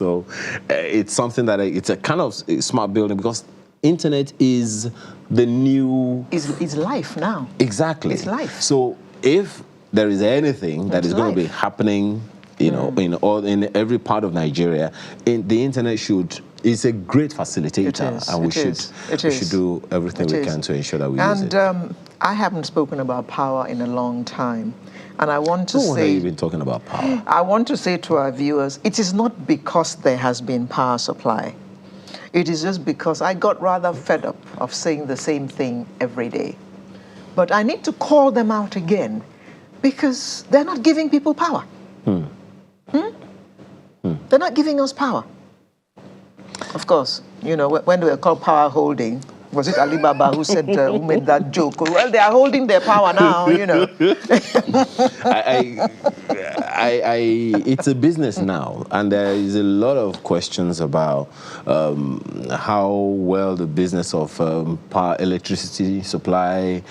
So it's something that it's a kind of smart building because internet is the new... It's life now. Exactly. It's life. So if there is anything that is going to be happening, you know, in every part of Nigeria, the internet is a great facilitator, and we should do everything we can to ensure that we use it. And I haven't spoken about power in a long time. And I want to say... When have you been talking about power? I want to say to our viewers, it is not because there has been power supply. It is just because I got rather fed up of saying the same thing every day. But I need to call them out again because they're not giving people power. They're not giving us power. Of course, you know, when they were called power holding, was it Alibaba who said, who made that joke? Well, they are holding their power now, you know. It's a business now, and there is a lot of questions about how well the business of power, electricity supply,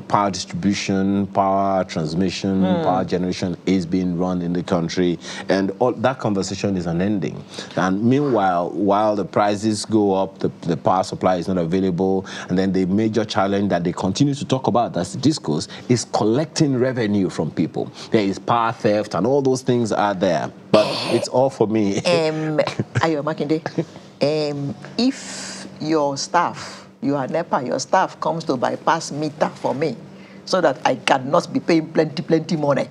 power distribution, power transmission, power generation is being run in the country, and all that conversation is unending. And meanwhile, while the prices go up, the power supply is not available, and then the major challenge that they continue to talk about, that's the discourse, is collecting revenue from people. There is power theft, and all those things are there, but it's all for me. Ayo Makinde, if your staff, you are NEPA, your staff comes to bypass meter for me so that I cannot be paying plenty money,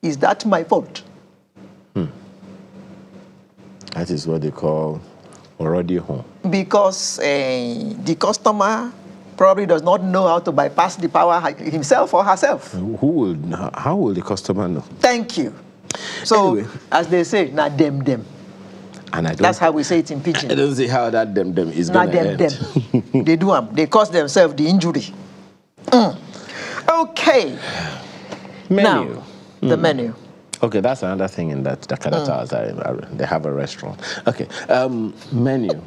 is that my fault? That is what they call already home. Because the customer probably does not know how to bypass the power himself or herself. How will the customer know? Thank you. So, anyway, as they say, na dem. And that's how we say it in Pidgin. I don't see how that dem is going to end. They do them. They cause themselves the injury. Okay. Menu. Now, the menu. Okay, that's another thing in that Dakota Towers. They have a restaurant. Okay, menu.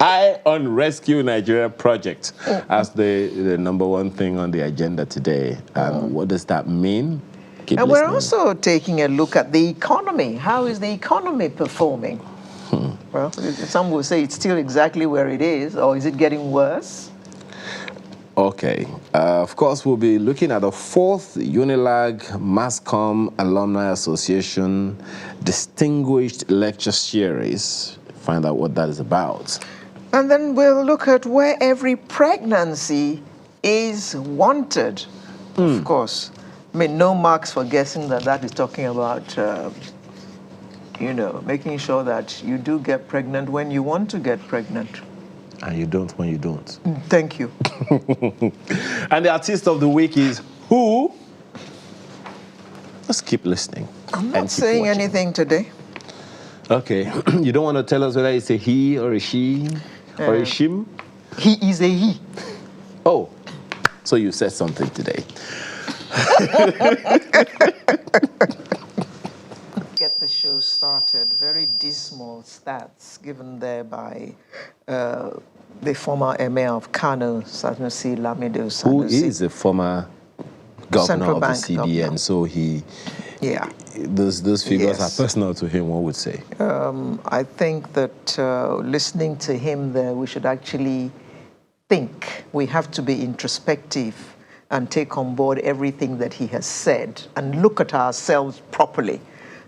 Eye on Rescue Nigeria project as the number one thing on the agenda today. What does that mean? And we're also taking a look at the economy. How is the economy performing? Well, some will say it's still exactly where it is, or is it getting worse? Okay. Of course, we'll be looking at the 4th Unilag Masscom Alumni Association Distinguished Lecture Series. Find out what that is about. And then we'll look at where every pregnancy is wanted. Of course. I mean, no marks for guessing that is talking about, you know, making sure that you do get pregnant when you want to get pregnant. And you don't when you don't. Thank you. And the artist of the week is who? Let's keep listening. I'm not saying anything today. Okay. You don't want to tell us whether it's a he or a she or a shim? He is a he. Oh, so you said something today. Get the show started. Very dismal stats given there by the former Emir of Kano, Sanusi Lamido Sanusi. Who is a former governor Central of the Bank CBN, governor. so those figures are personal to him, one would say. I think that listening to him there, we should actually think. We have to be introspective and take on board everything that he has said and look at ourselves properly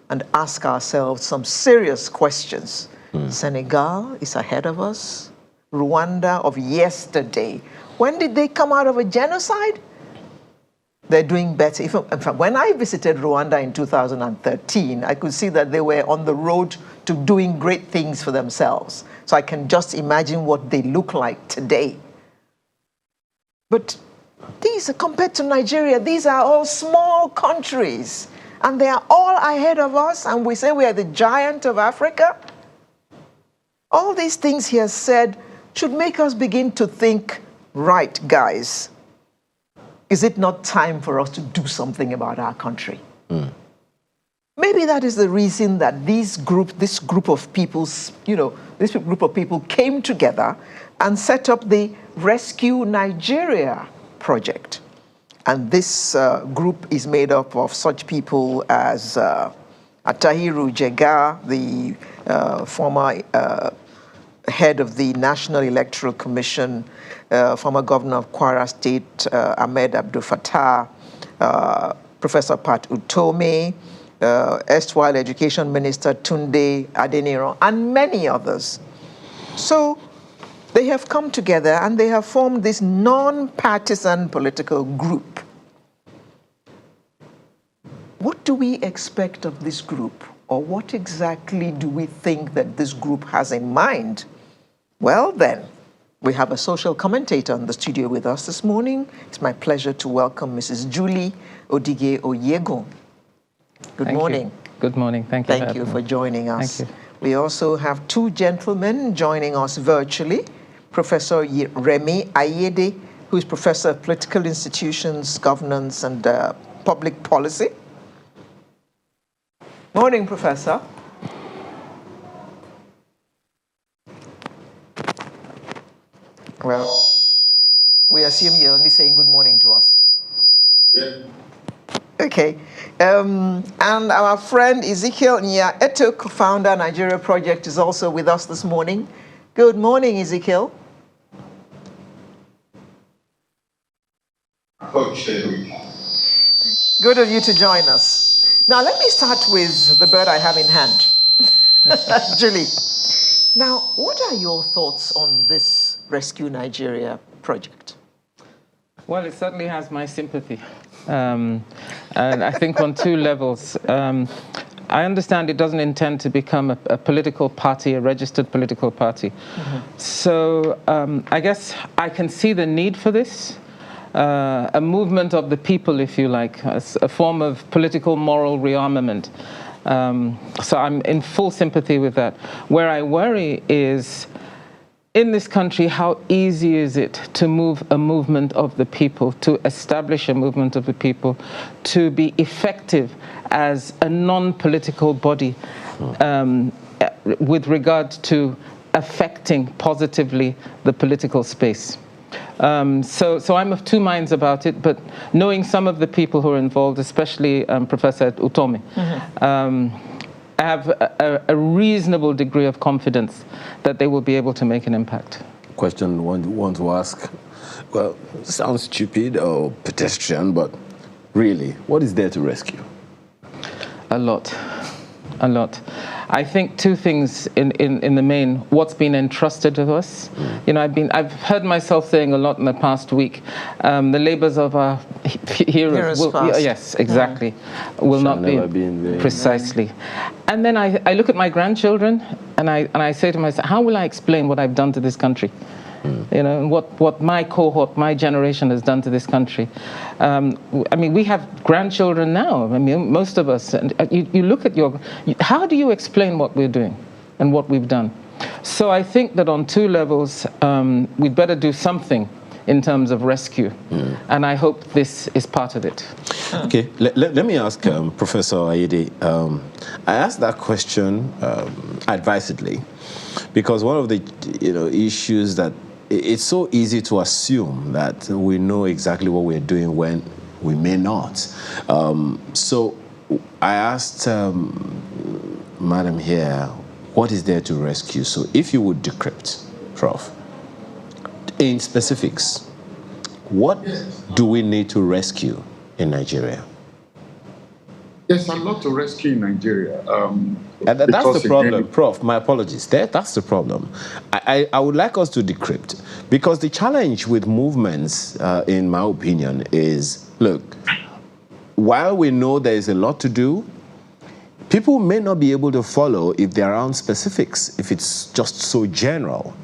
and ask ourselves some serious questions. Senegal is ahead of us. Rwanda of yesterday. When did they come out of a genocide? They're doing better. In fact, when I visited Rwanda in 2013, I could see that they were on the road to doing great things for themselves. So I can just imagine what they look like today. But these, compared to Nigeria, these are all small countries. And they are all ahead of us, and we say we are the giant of Africa. All these things he has said should make us begin to think, right, guys, is it not time for us to do something about our country? Maybe that is the reason that this group of people, this group of people came together and set up the Rescue Nigeria project. And this group is made up of such people as Atahiru Jega, the former head of the National Electoral Commission, former governor of Kwara State, Ahmed Abdul Fattah, Professor Pat Utome, erstwhile Education Minister Tunde Adeniro, and many others. So they have come together and they have formed this non-partisan political group. What do we expect of this group? Or what exactly do we think that this group has in mind? Well, then, we have a social commentator in the studio with us this morning. It's my pleasure to welcome Mrs. Julie Odige Oyego. Good morning. Good morning. Thank you. Thank you for joining us. Thank you. We also have two gentlemen joining us virtually. Professor Remi Ayede, who is Professor of Political Institutions, Governance, and Public Policy. Morning, Professor. Well, we assume you're only saying good morning to us. Yeah. Okay. And our friend Ezekiel Nya Etuk, founder Nigeria Project, is also with us this morning. Good morning, Ezekiel. Okay. Good of you to join us. Now, let me start with the bird I have in hand. Julie, now, what are your thoughts on this Rescue Nigeria project? Well, it certainly has my sympathy. And I think on two levels. I understand it doesn't intend to become a political party, a registered political party. Mm-hmm. So I guess I can see the need for this. A movement of the people, if you like, a form of political moral rearmament. So I'm in full sympathy with that. Where I worry is, in this country, how easy is it to move a movement of the people, to establish a movement of the people, to be effective as a non-political body with regard to affecting positively the political space. So I'm of two minds about it, but knowing some of the people who are involved, especially Professor Utome, I have a reasonable degree of confidence that they will be able to make an impact. Question want to ask, well, sounds stupid or pedestrian, but really, what is there to rescue? A lot. I think two things in the main. What's been entrusted to us. You know, I've heard myself saying a lot in the past week. The labors of our heroes will, yes, exactly, will not be precisely. And then I look at my grandchildren and I say to myself, how will I explain what I've done to this country? You know, and what my cohort, my generation has done to this country. I mean, we have grandchildren now. I mean, most of us. And you look at how do you explain what we're doing and what we've done? So I think that on two levels, we'd better do something in terms of rescue. And I hope this is part of it. Okay, let me ask Professor Ayede. I asked that question advisedly because one of the issues that it's so easy to assume that we know exactly what we're doing when we may not. So I asked Madam here, what is there to rescue? So if you would decrypt, Prof, in specifics, what do we need to rescue in Nigeria? There's a lot to rescue in Nigeria. That's the problem, Prof. My apologies. That's the problem. I would like us to decrypt, because the challenge with movements, in my opinion, is, look, while we know there is a lot to do, people may not be able to follow if they're around specifics, if it's just so general.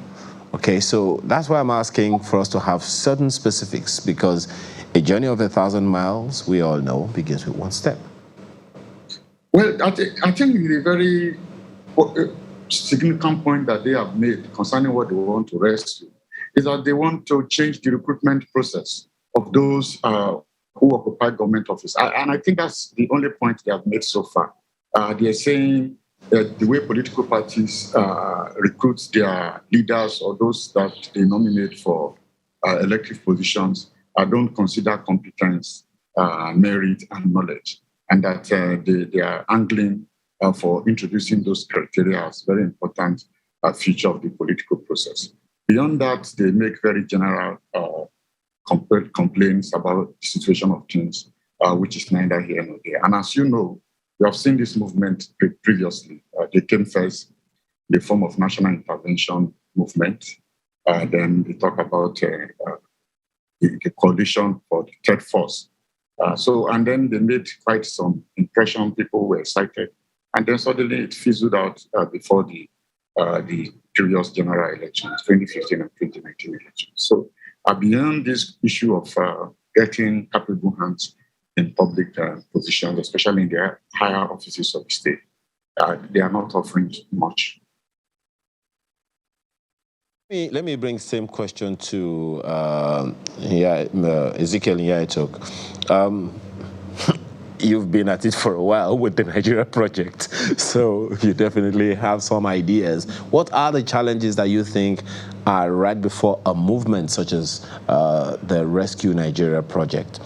Okay, so that's why I'm asking for us to have certain specifics, because a journey of 1,000 miles, we all know, begins with one step. Well, I think the very significant point that they have made concerning what they want to rescue is that they want to change the recruitment process of those who occupy government office. And I think that's the only point they have made so far. They're saying that the way political parties recruit their leaders or those that they nominate for elective positions don't consider competence, merit, and knowledge, and that they are angling for introducing those criteria as very important feature of the political process. Beyond that, they make very general complaints about the situation of things, which is neither here nor there. And as you know, we have seen this movement previously. They came first in the form of national intervention movement. Then they talk about the coalition for the third force. And then they made quite some impression. People were excited. And then suddenly it fizzled out before the previous general elections, 2015 and 2019 elections. So beyond this issue of getting capable hands in public positions, especially in the higher offices of the state, they are not offering much. Let me bring same question to Ezekiel Nyaitok. You've been at it for a while with the Nigeria project, so you definitely have some ideas. What are the challenges that you think are right before a movement such as the Rescue Nigeria project?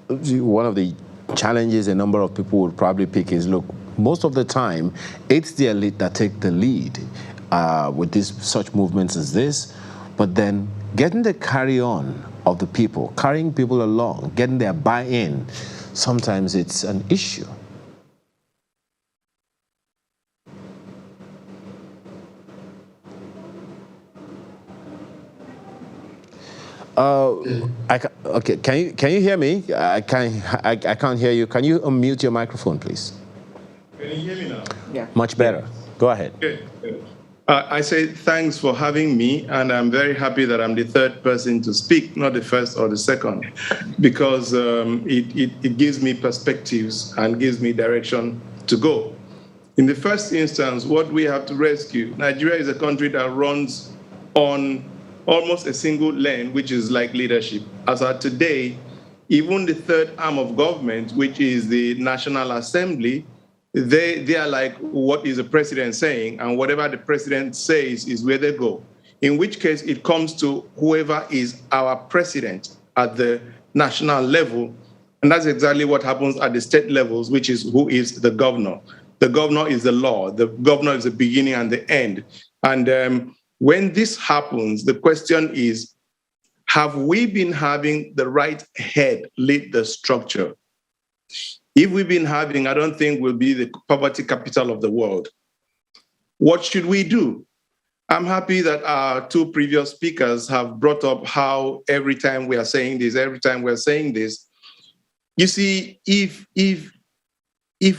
One of the challenges a number of people would probably pick is, look, most of the time, it's the elite that take the lead with such movements as this, but then getting the carry-on of the people, carrying people along, getting their buy-in, sometimes it's an issue. Okay, can you hear me? I can't hear you. Can you unmute your microphone, please? Can you hear me now? Yeah. Much better. Go ahead. Okay. I say thanks for having me, and I'm very happy that I'm the third person to speak, not the first or the second, because it gives me perspectives and gives me direction to go. In the first instance, what we have to rescue, Nigeria is a country that runs on almost a single lane, which is like leadership. As of today, even the third arm of government, which is the National Assembly, they are like, what is the president saying? And whatever the president says is where they go. In which case, it comes to whoever is our president at the national level. And that's exactly what happens at the state levels, which is who is the governor. The governor is the law. The governor is the beginning and the end. And when this happens, the question is, have we been having the right head lead the structure? If we've been having, I don't think we'll be the poverty capital of the world. What should we do? I'm happy that our two previous speakers have brought up how every time we are saying this, you see, if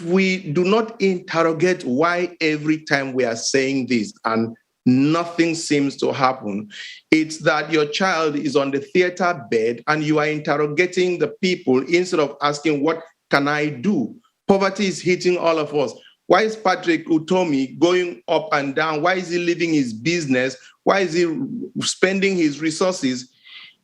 we do not interrogate why every time we are saying this and nothing seems to happen, it's that your child is on the theater bed and you are interrogating the people instead of asking, what can I do? Poverty is hitting all of us. Why is Patrick Utomi going up and down? Why is he leaving his business? Why is he spending his resources?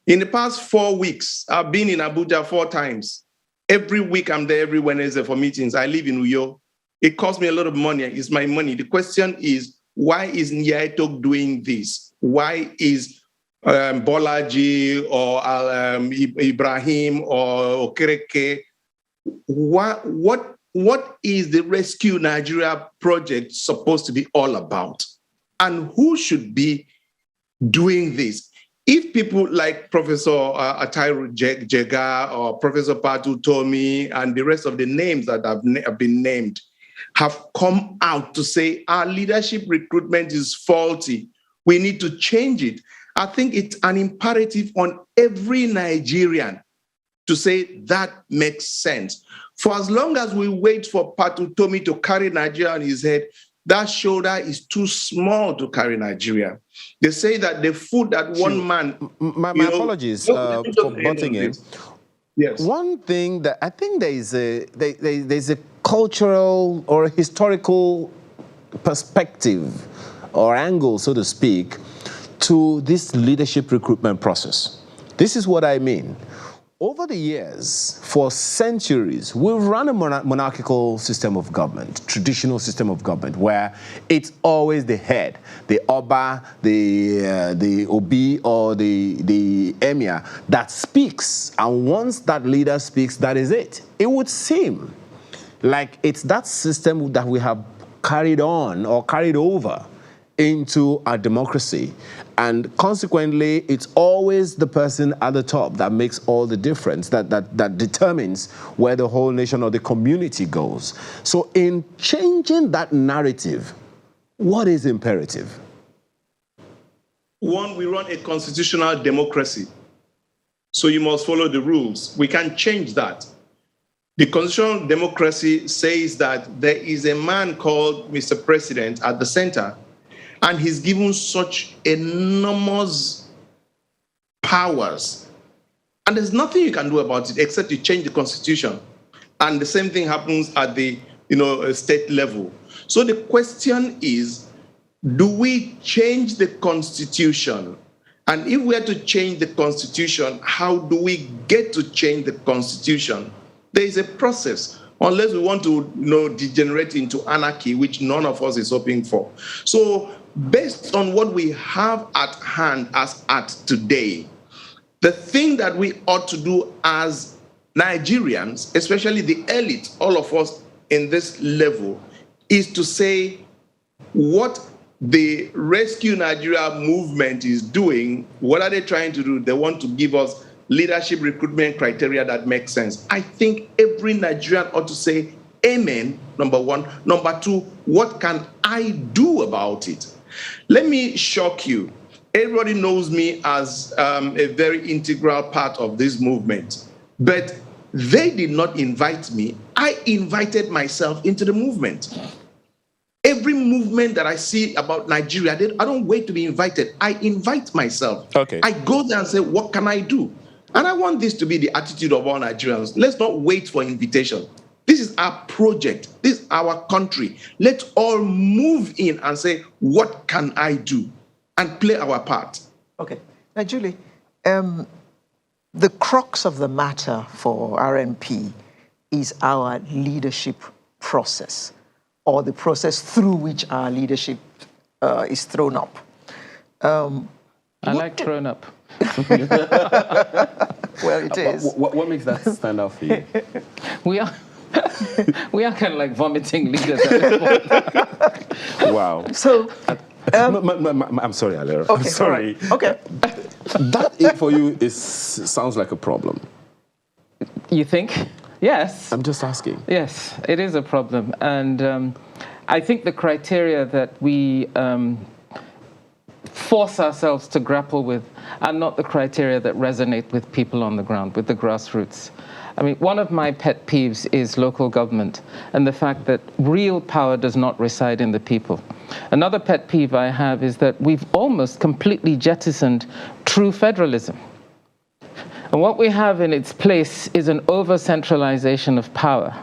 In the past 4 weeks, I've been in Abuja 4 times. Every week I'm there every Wednesday for meetings. I live in Uyo. It costs me a lot of money. It's my money. The question is, why is Nyaitok doing this? Why is Bolaji or Ibrahim or Okereke? What is the Rescue Nigeria project supposed to be all about? And who should be doing this? If people like Professor Atairu Jega or Professor Patu Tomi and the rest of the names that have been named have come out to say our leadership recruitment is faulty, we need to change it, I think it's an imperative on every Nigerian to say that makes sense. For as long as we wait for Patu Tomi to carry Nigeria on his head, that shoulder is too small to carry Nigeria. They say that the food that one man... My apologies for butting in. Yes. One thing that I think there's a cultural or a historical perspective or angle, so to speak, to this leadership recruitment process. This is what I mean. Over the years, for centuries, we've run a monarchical system of government, traditional system of government, where it's always the head, the Oba, the Obi, or the Emir that speaks. And once that leader speaks, that is it. It would seem like it's that system that we have carried on or carried over into our democracy. And consequently, it's always the person at the top that makes all the difference, that determines where the whole nation or the community goes. So in changing that narrative, what is imperative? One, we run a constitutional democracy. So you must follow the rules. We can change that. The constitutional democracy says that there is a man called Mr. President at the center, and he's given such enormous powers. And there's nothing you can do about it except to change the constitution. And the same thing happens at the state level. So the question is, do we change the constitution? And if we are to change the constitution, how do we get to change the constitution? There is a process, unless we want to degenerate into anarchy, which none of us is hoping for. So based on what we have at hand as at today, the thing that we ought to do as Nigerians, especially the elite, all of us in this level, is to say what the Rescue Nigeria movement is doing. What are they trying to do? They want to give us leadership recruitment criteria that makes sense. I think every Nigerian ought to say, amen, number one. Number two, what can I do about it? Let me shock you. Everybody knows me as a very integral part of this movement, but they did not invite me. I invited myself into the movement. Every movement that I see about Nigeria, I don't wait to be invited. I invite myself. Okay. I go there and say, what can I do? And I want this to be the attitude of all Nigerians. Let's not wait for invitation. This is our project. This is our country. Let's all move in and say, what can I do? And play our part. Okay. Now, Julie, the crux of the matter for RNP is our leadership process, or the process through which our leadership is thrown up. I like thrown up. Well, it is. What makes that stand out for you? We are kind of like vomiting leaders at this point. Wow. So, I'm sorry, Alera. okay, I'm sorry. right. Okay. That for you sounds like a problem. You think? Yes. I'm just asking. Yes, it is a problem. And I think the criteria that we force ourselves to grapple with are not the criteria that resonate with people on the ground, with the grassroots. I mean, one of my pet peeves is local government and the fact that real power does not reside in the people. Another pet peeve I have is that we've almost completely jettisoned true federalism. And what we have in its place is an over-centralization of power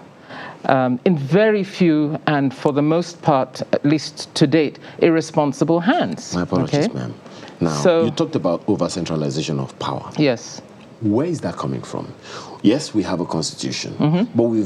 in very few, and for the most part, at least to date, irresponsible hands. My apologies, okay? ma'am. Now, you talked about over-centralization of power. Yes. Where is that coming from? Yes, we have a constitution, but we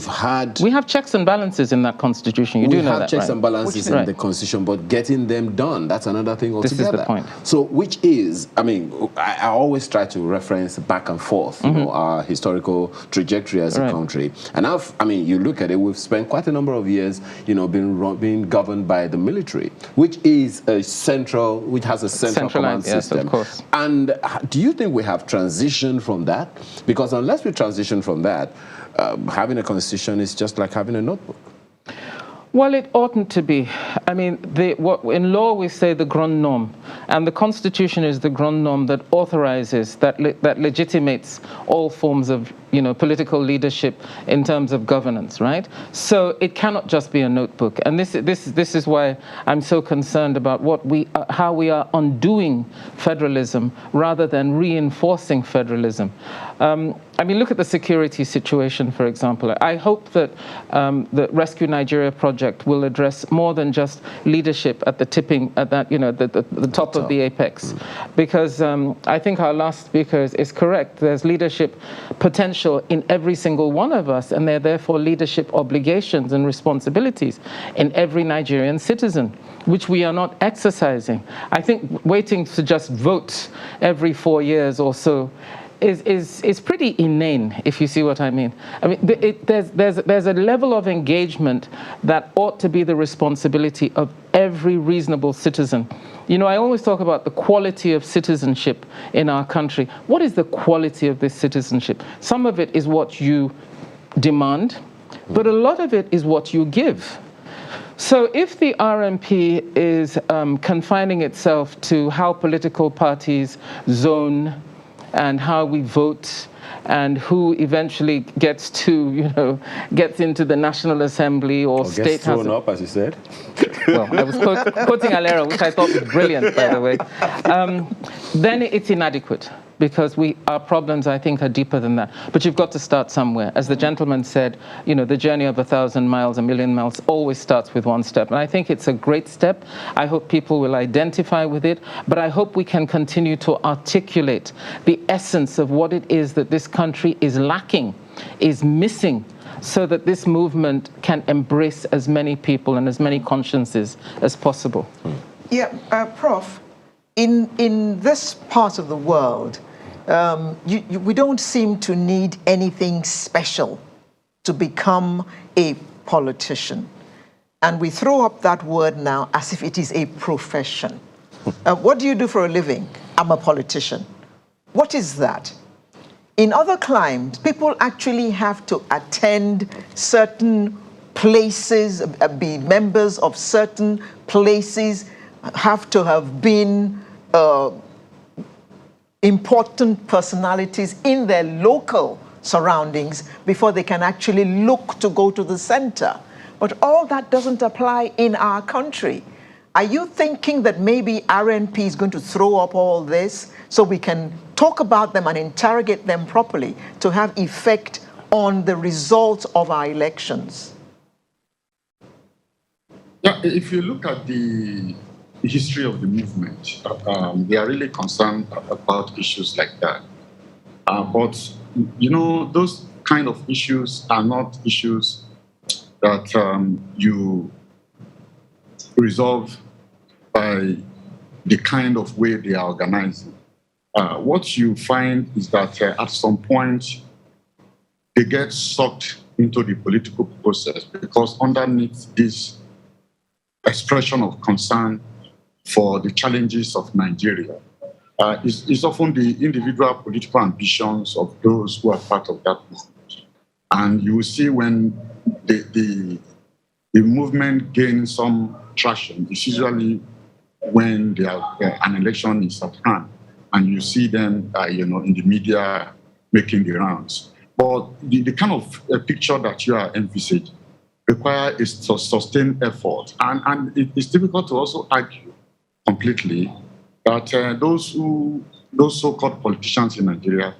have checks and balances in that constitution. You do know that, right? We have checks and balances in the constitution, but getting them done, that's another thing altogether. This is the point. So, which is, I mean, I always try to reference back and forth, you know, our historical trajectory as a country. And you look at it, we've spent quite a number of years, being governed by the military, which is a central, which has a central command system. Yes, of course. And do you think we have transitioned from that? Because unless we transition from that, having a constitution is just like having a notebook. Well, it oughtn't to be. I mean, in law we say the grand norm, and the Constitution is the grand norm that authorizes, that legitimates all forms of, political leadership in terms of governance, right? So it cannot just be a notebook, and this is why I'm so concerned about how we are undoing federalism rather than reinforcing federalism. Look at the security situation, for example. I hope that the Rescue Nigeria project will address more than just leadership at the top of the apex, because I think our last speaker is correct. There's leadership potential in every single one of us, and there are therefore leadership obligations and responsibilities in every Nigerian citizen, which we are not exercising. I think waiting to just vote every 4 years or so is pretty inane, if you see what I mean. I mean, there's a level of engagement that ought to be the responsibility of every reasonable citizen. You know, I always talk about the quality of citizenship in our country. What is the quality of this citizenship? Some of it is what you demand, but a lot of it is what you give. So if the RMP is confining itself to how political parties zone and how we vote and who eventually gets into the National Assembly or state gets thrown house. up, as you said. Well, I was quoting Alera, which I thought was brilliant, by the way. Then it's inadequate, because our problems, I think, are deeper than that. But you've got to start somewhere. As the gentleman said, you know, the journey of 1,000 miles, 1,000,000 miles, always starts with one step. And I think it's a great step. I hope people will identify with it. But I hope we can continue to articulate the essence of what it is that this country is lacking, is missing, so that this movement can embrace as many people and as many consciences as possible. Yeah, Prof, in this part of the world, we don't seem to need anything special to become a politician. And we throw up that word now as if it is a profession. What do you do for a living? I'm a politician. What is that? In other climes, people actually have to attend certain places, be members of certain places, have to have been important personalities in their local surroundings before they can actually look to go to the center. But all that doesn't apply in our country. Are you thinking that maybe RNP is going to throw up all this so we can talk about them and interrogate them properly to have effect on the results of our elections? Yeah, if you look at the history of the movement, they are really concerned about issues like that. But, you know, those kind of issues are not issues that you resolve by the kind of way they are organizing. What you find is that at some point, they get sucked into the political process, because underneath this expression of concern for the challenges of Nigeria is often the individual political ambitions of those who are part of that movement. And you will see when the movement gains some traction, it's usually when an election is at hand, and you see them in the media making the rounds. But the kind of picture that you are envisaging requires a sustained effort. And it's difficult to also argue completely that those so-called politicians in Nigeria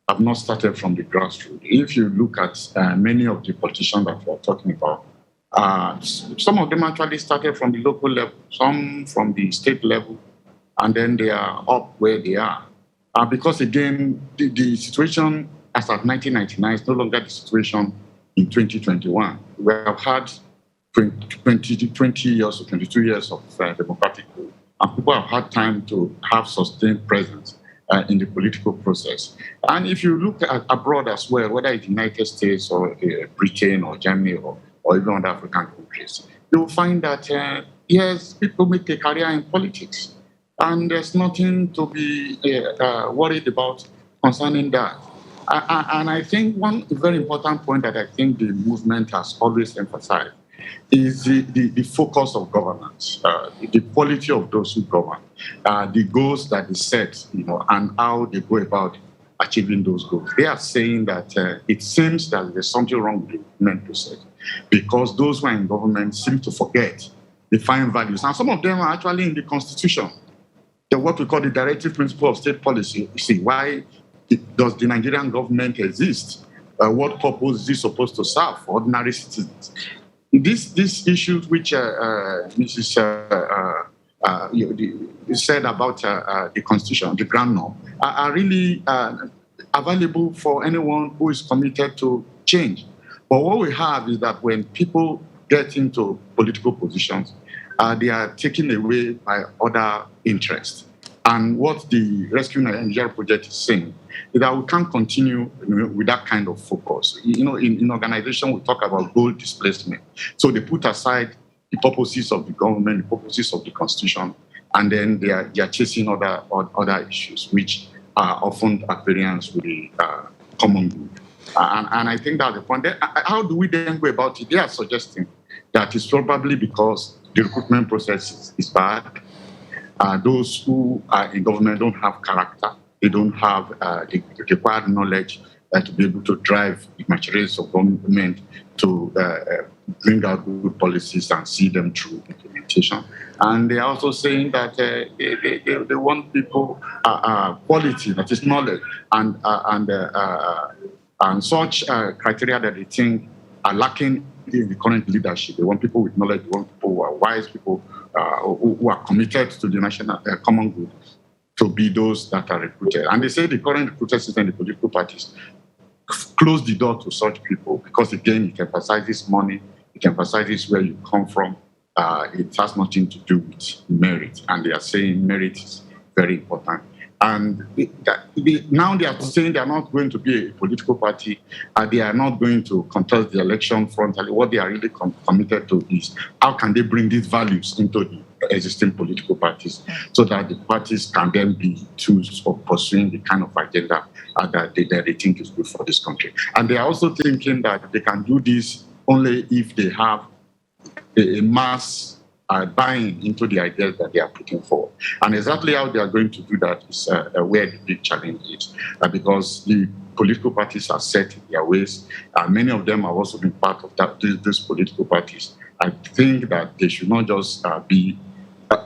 have not started from the grassroots. If you look at many of the politicians that we're talking about, some of them actually started from the local level, some from the state level, and then they are up where they are. Because again, the situation as of 1999 is no longer the situation in 2021. We have had 20 years or 22 years of democratic rule, and people have had time to have sustained presence in the political process. And if you look at abroad as well, whether it's the United States or Britain or Germany or even other African countries, you will find that, yes, people make a career in politics. And there's nothing to be worried about concerning that. And I think one very important point that I think the movement has always emphasized is the focus of governance, the quality of those who govern, the goals that they set, and how they go about achieving those goals. They are saying that it seems that there's something wrong with the movement process, because those who are in government seem to forget the fine values. And some of them are actually in the Constitution. What we call the directive principle of state policy. You see, why does the Nigerian government exist? What purpose is it supposed to serve for ordinary citizens? These issues which Mrs. said about the Constitution, the ground norm, are really available for anyone who is committed to change. But what we have is that when people get into political positions, they are taken away by other interests. And what the Rescue Nigeria project is saying is that we can't continue with that kind of focus. In organization, we talk about goal displacement. So they put aside the purposes of the government, the purposes of the constitution, and then they are chasing other issues, which are often at variance with the common good. And I think that's the point. How do we then go about it? They are suggesting that it's probably because the recruitment process is bad. Those who are in government don't have character. They don't have the required knowledge to be able to drive the machineries of government to bring out good policies and see them through implementation. And they are also saying that they want people quality, that is knowledge, and such criteria that they think are lacking in the current leadership. They want people with knowledge. They want people who are wise, people who are committed to the national common good, to be those that are recruited. And they say the current recruiter system, the political parties, close the door to such people because, again, it emphasizes money, it emphasizes where you come from. It has nothing to do with merit. And they are saying merit is very important. And now they are saying they are not going to be a political party. They are not going to contest the election frontally. What they are really committed to is how can they bring these values into the existing political parties so that the parties can then be tools for pursuing the kind of agenda that they think is good for this country. And they are also thinking that they can do this only if they have a mass buying into the ideas that they are putting forward. And exactly how they are going to do that is where the big challenge is, because the political parties are set in their ways. Many of them have also been part of these political parties. I think that they should not just be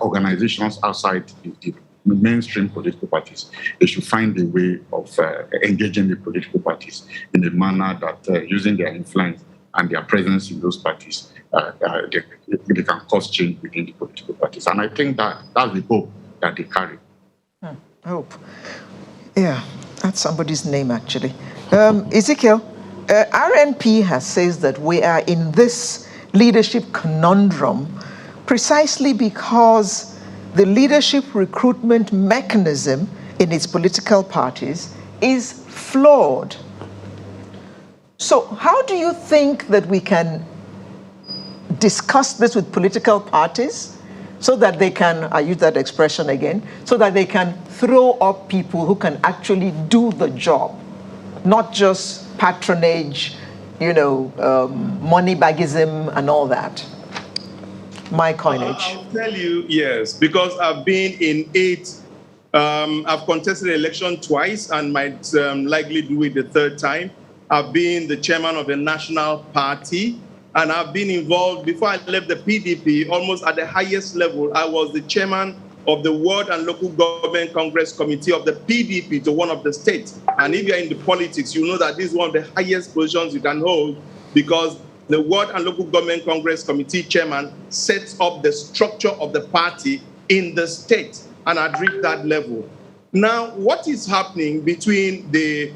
organizations outside the mainstream political parties. They should find a way of engaging the political parties in a manner that using their influence and their presence in those parties, they can cause change within the political parties. And I think that's the hope that they carry. Hope. Yeah, that's somebody's name, actually. Ezekiel, RNP has says that we are in this leadership conundrum precisely because the leadership recruitment mechanism in its political parties is flawed. So how do you think that we can discuss this with political parties so that they can, I use that expression again, so that they can throw up people who can actually do the job, not just patronage, money bagism and all that? My coinage. I'll tell you, yes, because I've been in 8, I've contested the election twice and might likely do it the third time. I've been the chairman of a national party, and I've been involved, before I left the PDP, almost at the highest level. I was the chairman of the Ward and Local Government Congress Committee of the PDP to one of the states. And if you're in the politics, you know that this is one of the highest positions you can hold, because the Ward and Local Government Congress Committee chairman sets up the structure of the party in the state, and I'd reached that level. Now, what is happening between the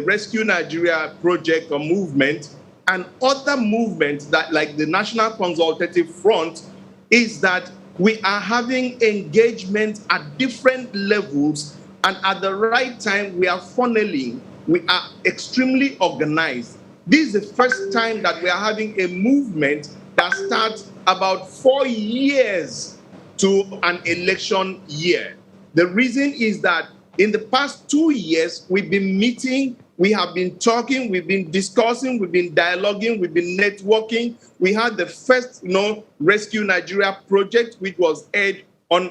Rescue Nigeria project or movement and other movements that, like the National Consultative Front, is that we are having engagement at different levels, and at the right time we are funneling. We are extremely organized. This is the first time that we are having a movement that starts about 4 years to an election year. The reason is that in the past 2 years, we've been meeting, we have been talking, we've been discussing, we've been dialoguing, we've been networking. We had the first, Rescue Nigeria project, which was aired on,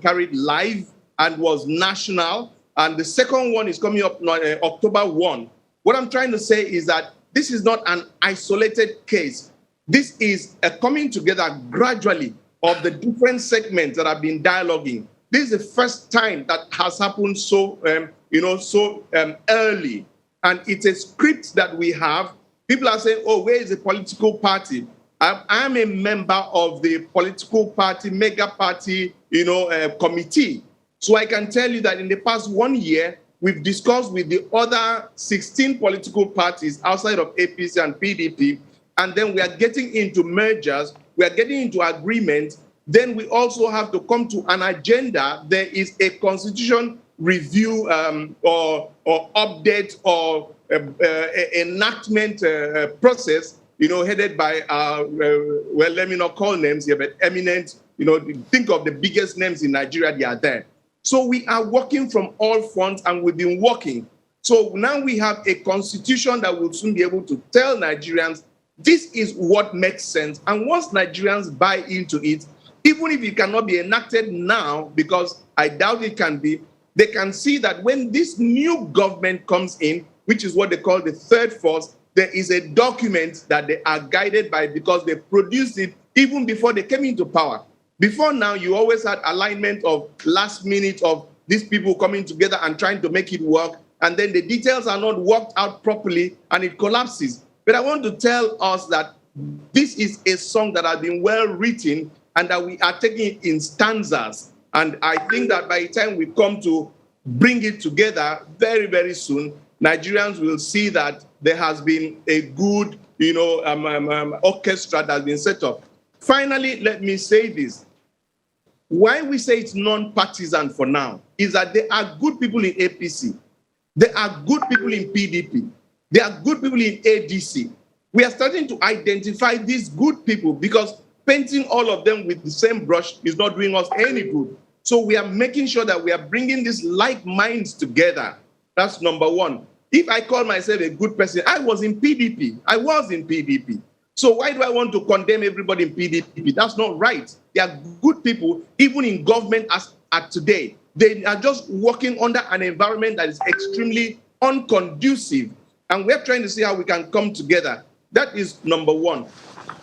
carried live and was national. And the second one is coming up October 1. What I'm trying to say is that this is not an isolated case. This is a coming together gradually of the different segments that have been dialoguing. This is the first time that has happened so early. And it's a script that we have. People are saying, oh, where is the political party? I'm a member of the political party, mega party, committee. So I can tell you that in the past 1 year, we've discussed with the other 16 political parties outside of APC and PDP, and then we are getting into mergers, we are getting into agreements, then we also have to come to an agenda. There is a constitution review or update or enactment process, headed by, well, let me not call names here, but eminent, think of the biggest names in Nigeria, they are there. So we are working from all fronts, and we've been working. So now we have a constitution that will soon be able to tell Nigerians, this is what makes sense. And once Nigerians buy into it, even if it cannot be enacted now, because I doubt it can be, they can see that when this new government comes in, which is what they call the third force, there is a document that they are guided by because they produced it even before they came into power. Before now, you always had alignment of last minute of these people coming together and trying to make it work, and then the details are not worked out properly and it collapses. But I want to tell us that this is a song that has been well written and that we are taking it in stanzas. And I think that by the time we come to bring it together very, very soon, Nigerians will see that there has been a good, orchestra that has been set up. Finally, let me say this. Why we say it's non-partisan for now is that there are good people in APC. There are good people in PDP. There are good people in ADC. We are starting to identify these good people because painting all of them with the same brush is not doing us any good. So we are making sure that we are bringing these like minds together. That's number one. If I call myself a good person, I was in PDP. I was in PDP. So why do I want to condemn everybody in PDP? That's not right. They are good people, even in government as at today. They are just working under an environment that is extremely unconducive. And we're trying to see how we can come together. That is number one.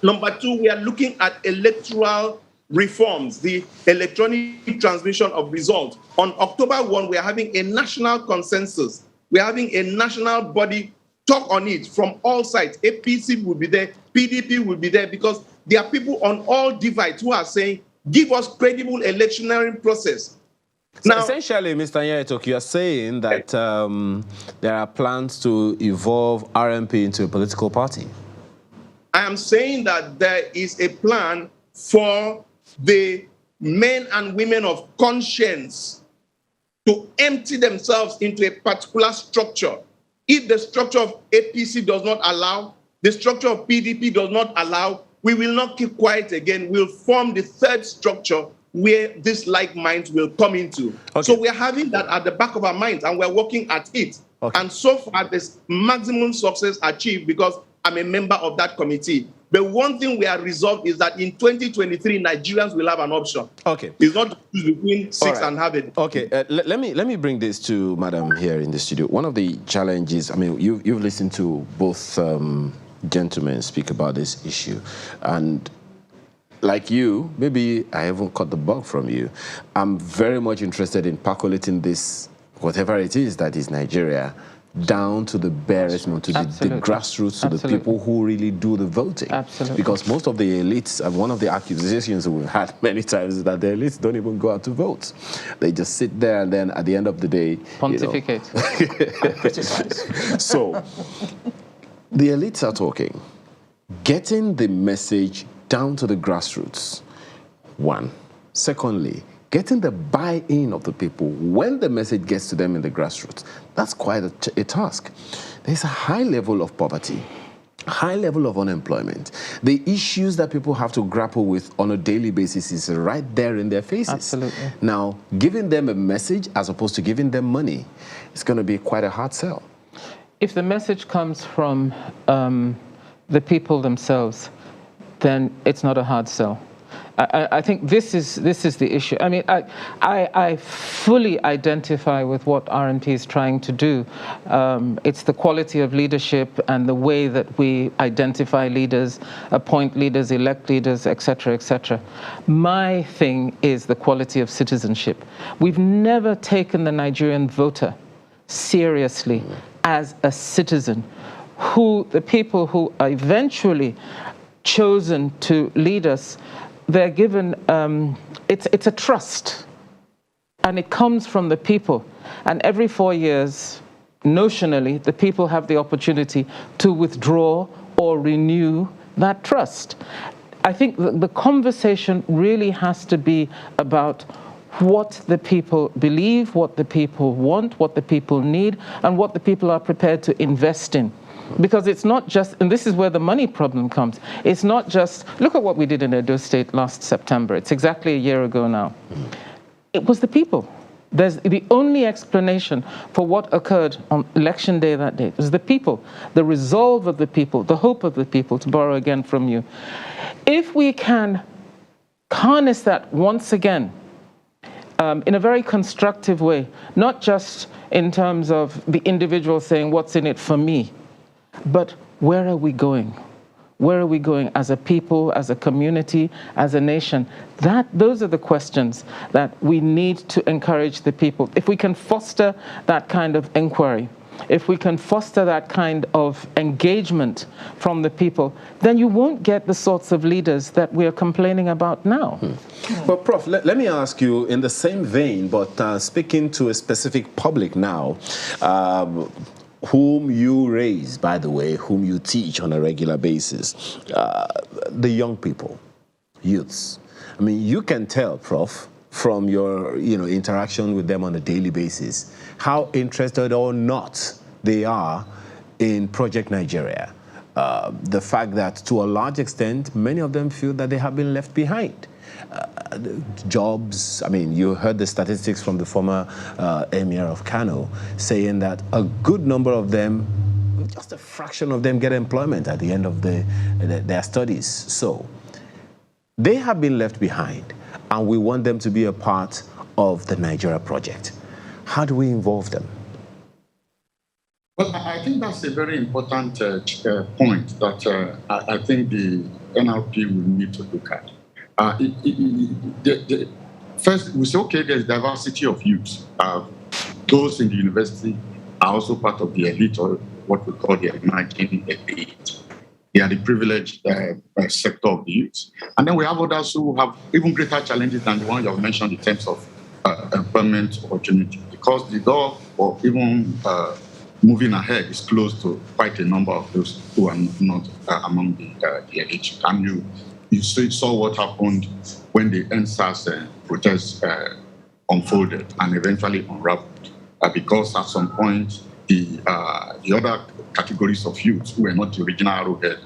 Number two, we are looking at electoral reforms, the electronic transmission of results. On October 1, we are having a national consensus. We are having a national body talk on it from all sides. APC will be there, PDP will be there, because there are people on all divides who are saying, give us credible electionary process. So now, essentially, Mr. Nyetok, you are saying that there are plans to evolve RMP into a political party. I am saying that there is a plan for the men and women of conscience to empty themselves into a particular structure. If the structure of APC does not allow, the structure of PDP does not allow, we will not keep quiet again. We'll form the third structure where these like minds will come into. Okay. So we're having that at the back of our minds and we're working at it. Okay. And so far, there's maximum success achieved because I'm a member of that committee. But one thing we are resolved is that in 2023, Nigerians will have an option. Okay. It's not to choose between six and have it. Okay. Let me bring this to Madam here in the studio. One of the challenges, I mean, you've listened to both gentlemen speak about this issue. And like you, maybe I haven't caught the bug from you. I'm very much interested in percolating this, whatever it is that is Nigeria, down to the barest, to the grassroots, to the people who really do the voting. Absolutely. Because most of the elites, and one of the accusations we've had many times is that the elites don't even go out to vote. They just sit there and then at the end of the day, pontificate. So, the elites are talking. Getting the message down to the grassroots, one. Secondly, getting the buy-in of the people when the message gets to them in the grassroots, that's quite a task. There's a high level of poverty, high level of unemployment. The issues that people have to grapple with on a daily basis is right there in their faces. Absolutely. Now, giving them a message as opposed to giving them money, it's going to be quite a hard sell. If the message comes from the people themselves, then it's not a hard sell. I think this is the issue. I mean, I fully identify with what RMP is trying to do. It's the quality of leadership and the way that we identify leaders, appoint leaders, elect leaders, etc., etc. My thing is the quality of citizenship. We've never taken the Nigerian voter seriously as a citizen. The people who are eventually chosen to lead us, they're given, it's a trust, and it comes from the people. And every 4 years, notionally, the people have the opportunity to withdraw or renew that trust. I think the conversation really has to be about what the people believe, what the people want, what the people need, and what the people are prepared to invest in. Because it's not just, and this is where the money problem comes, it's not just, look at what we did in Edo State last September. It's exactly a year ago now. It was the people. There's the only explanation for what occurred on election day that day. It was the people, the resolve of the people, the hope of the people, to borrow again from you. If we can harness that once again in a very constructive way, not just in terms of the individual saying, what's in it for me, but where are we going? Where are we going as a people, as a community, as a nation? Those are the questions that we need to encourage the people. If we can foster that kind of inquiry, if we can foster that kind of engagement from the people, then you won't get the sorts of leaders that we're complaining about now. Well, Prof, let me ask you in the same vein, but speaking to a specific public now, whom you raise, by the way, whom you teach on a regular basis, the young people, youths. I mean, you can tell, Prof, from your interaction with them on a daily basis, how interested or not they are in Project Nigeria. The fact that, to a large extent, many of them feel that they have been left behind. Jobs, I mean, you heard the statistics from the former Emir of Kano saying that a good number of them, just a fraction of them, get employment at the end of their studies. So they have been left behind, and we want them to be a part of the Nigeria project. How do we involve them? Well, I think that's a very important point that I think the NLP will need to look at. First, we say, okay, there's diversity of youth. Those in the university are also part of the elite, or what we call the emerging elite. They are the privileged sector of the youth. And then we have others who have even greater challenges than the one you have mentioned in terms of employment opportunity, because the door for even moving ahead is closed to quite a number of those who are not among the elite. And you saw what happened when the NSAS protests unfolded and eventually unraveled, because at some point the other categories of youth who were not the original arrowhead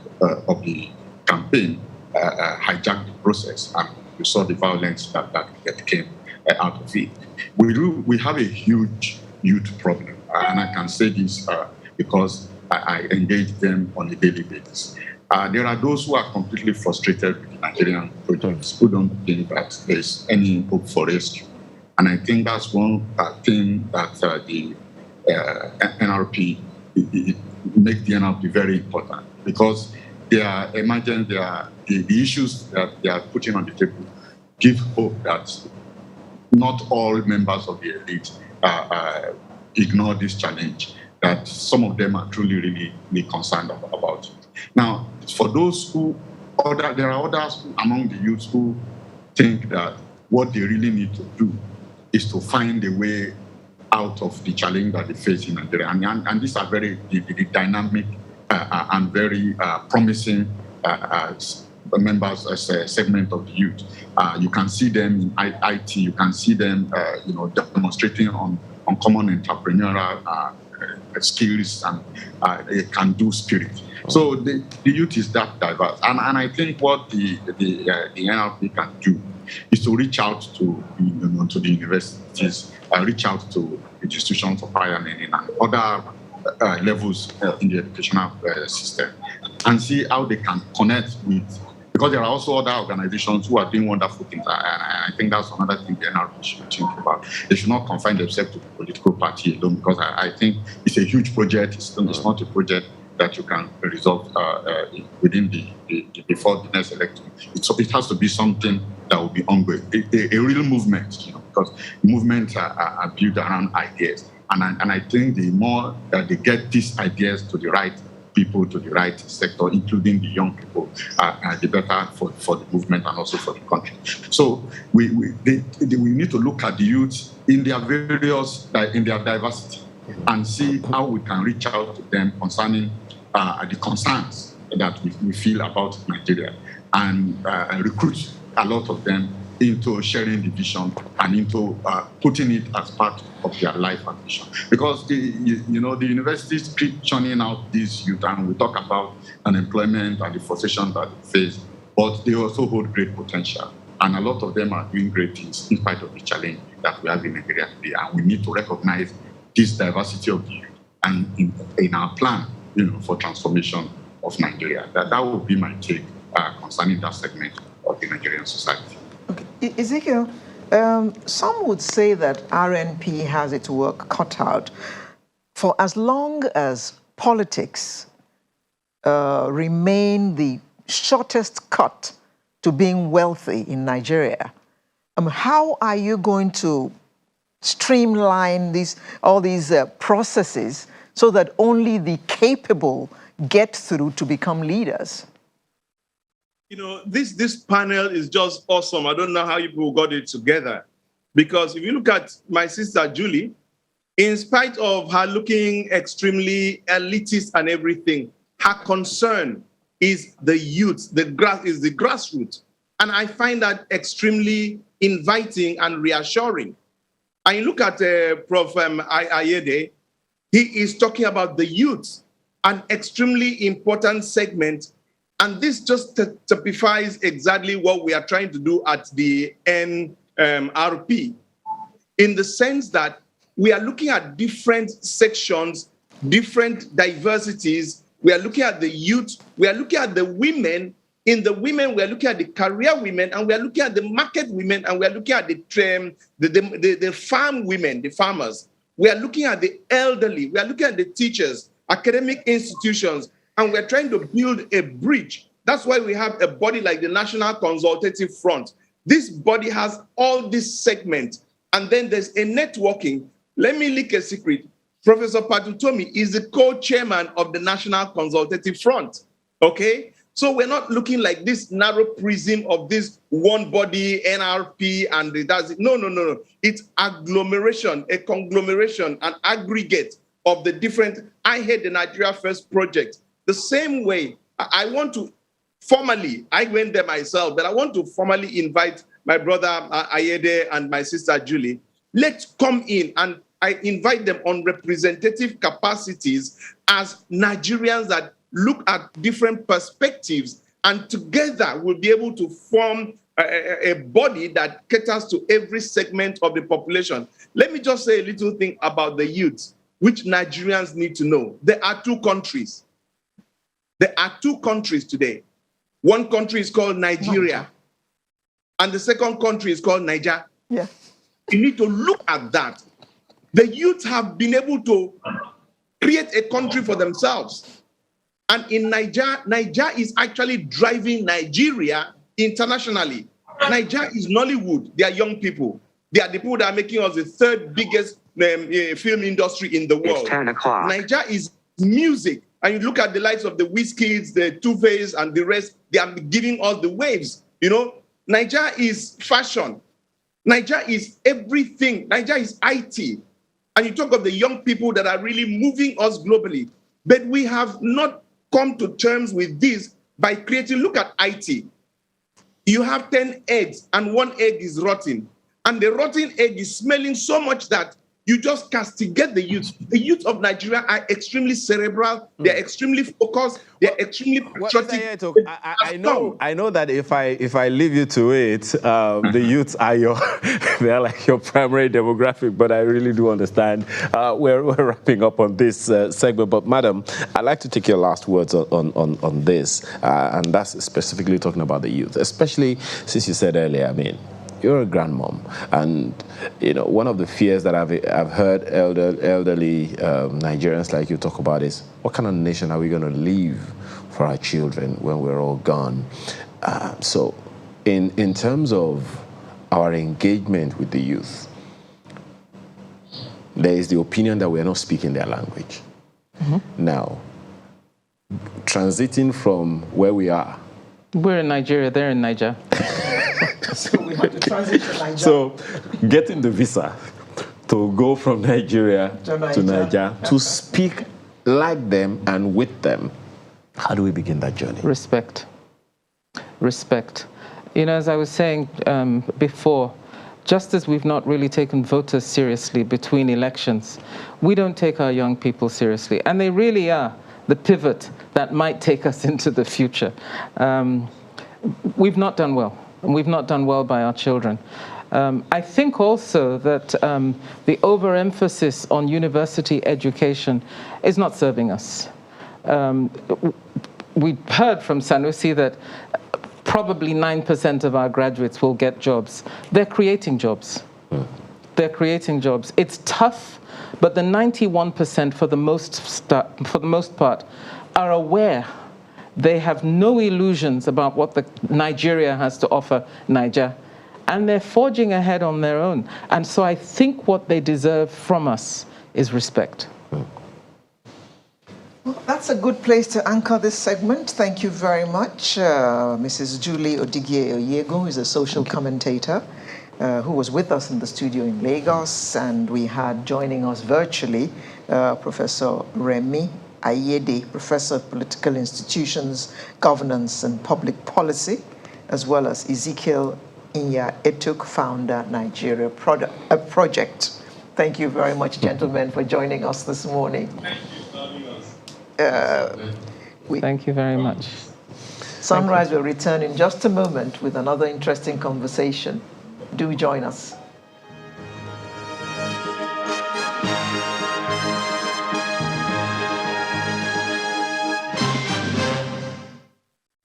of the campaign hijacked the process, and you saw the violence that came out of it. We have a huge youth problem, and I can say this because I engage them on a daily basis. There are those who are completely frustrated with the Nigerian projects, who don't think that there is any hope for rescue. And I think that's one thing that the NRP make the NRP very important, because they are imagine the issues that they are putting on the table give hope that not all members of the elite ignore this challenge, that some of them are truly really concerned about it. Now, for those there are others among the youths who think that what they really need to do is to find a way out of the challenge that they face in Nigeria. And these are very dynamic and very promising members as a segment of the youth. You can see them in IT, you can see them demonstrating on common entrepreneurial skills and a can-do spirit. So the youth is that diverse, and I think what the NLP can do is to reach out to the universities, reach out to institutions of higher learning and other levels in the educational system, and see how they can connect with. Because there are also other organizations who are doing wonderful things, and I think that's another thing the NRP should think about. They should not confine themselves to the political party alone, because I think it's a huge project. It's not a project that you can resolve within before the next election. It has to be something that will be ongoing, a real movement, because movements are built around ideas. And I think the more that they get these ideas to the right people, to the right sector, including the young people, the better for the movement and also for the country. So we need to look at the youth in their diversity and see how we can reach out to them concerning the concerns that we feel about Nigeria, and recruit a lot of them into sharing the vision and into putting it as part of their life and vision. Because the universities keep churning out these youth, and we talk about unemployment and the frustration that they face, but they also hold great potential. And a lot of them are doing great things in spite of the challenge that we have in Nigeria today. And we need to recognize this diversity of the youth and in our plan, for transformation of Nigeria. That would be my take concerning that segment of the Nigerian society. Okay. Ezekiel, some would say that RNP has its work cut out for as long as politics remain the shortest cut to being wealthy in Nigeria. How are you going to streamline all these processes so that only the capable get through to become leaders? This panel is just awesome. I don't know how you people got it together. Because if you look at my sister Julie, in spite of her looking extremely elitist and everything, her concern is the youth, the grassroots. And I find that extremely inviting and reassuring. And you look at Prof. Ayede, he is talking about the youth, an extremely important segment. And this just typifies exactly what we are trying to do at the NRP, in the sense that we are looking at different sections, different diversities. We are looking at the youth. We are looking at the women. In the women, we are looking at the career women, and we are looking at the market women, and we are looking at the farm women, the farmers. We are looking at the elderly. We are looking at the teachers, academic institutions, and we're trying to build a bridge. That's why we have a body like the National Consultative Front. This body has all these segments, and then there's a networking. Let me leak a secret. Professor Patutomi is the co-chairman of the National Consultative Front, okay? So we're not looking like this narrow prism of this one body, NRP, and that's it. No. It's agglomeration, a conglomeration, an aggregate of the different. I had the Nigeria First project. The same way, I want to formally, I went there myself, but I want to formally invite my brother Ayede and my sister Julie. Let's come in, and I invite them on representative capacities as Nigerians that look at different perspectives, and together we'll be able to form a body that caters to every segment of the population. Let me just say a little thing about the youth, which Nigerians need to know. There are two countries. There are two countries today. One country is called Nigeria, and the second country is called Niger. Yeah. You need to look at that. The youth have been able to create a country for themselves. And in Niger is actually driving Nigeria internationally. Niger is Nollywood. They are young people. They are the people that are making us the third biggest film industry in the world. It's 10 o'clock. Niger is music. And you look at the likes of the Wizkids, the Two-Face, and the rest, they are giving us the waves. Niger is fashion. Niger is everything. Niger is IT. And you talk of the young people that are really moving us globally. But we have not come to terms with this by creating, look at IT. You have 10 eggs and one egg is rotten. And the rotten egg is smelling so much that you just castigate the youth. The youth of Nigeria are extremely cerebral. They're extremely focused. They're extremely patriotic. I know that if I leave you to it, the youths are they're like your primary demographic. But I really do understand. We're wrapping up on this segment. But madam, I'd like to take your last words on this, and that's specifically talking about the youth, especially since you said earlier. I mean, you're a grandmom, and one of the fears that I've heard elderly Nigerians like you talk about is, what kind of nation are we going to leave for our children when we're all gone? So, in terms of our engagement with the youth, there is the opinion that we're not speaking their language. Mm-hmm. Now, transiting from where we are. We're in Nigeria, they're in Niger. So we have to transit to Niger. So getting the visa to go from Nigeria to Niger to speak like them and with them, how do we begin that journey? Respect. respect. You know, as I was saying before, just as we've not really taken voters seriously between elections, we don't take our young people seriously. And they really are the pivot that might take us into the future. We've not done well, and we've not done well by our children. I think also that the overemphasis on university education is not serving us. We heard from Sanusi that probably 9% of our graduates will get jobs. They're creating jobs. They're creating jobs. It's tough, but the 91% for the most part are aware. They have no illusions about what Nigeria has to offer Niger, and they're forging ahead on their own. And so I think what they deserve from us is respect. Well, that's a good place to anchor this segment. Thank you very much, Mrs. Julie Odigye-Oyego, who is a social commentator, who was with us in the studio in Lagos, and we had joining us virtually Professor Remi Ayede, Professor of Political Institutions, Governance and Public Policy, as well as Ezekiel Inya Etuk, founder, Nigeria Project. Thank you very much, gentlemen, for joining us this morning. Thank you for having us. Thank you very much. Sunrise will return in just a moment with another interesting conversation. Do join us.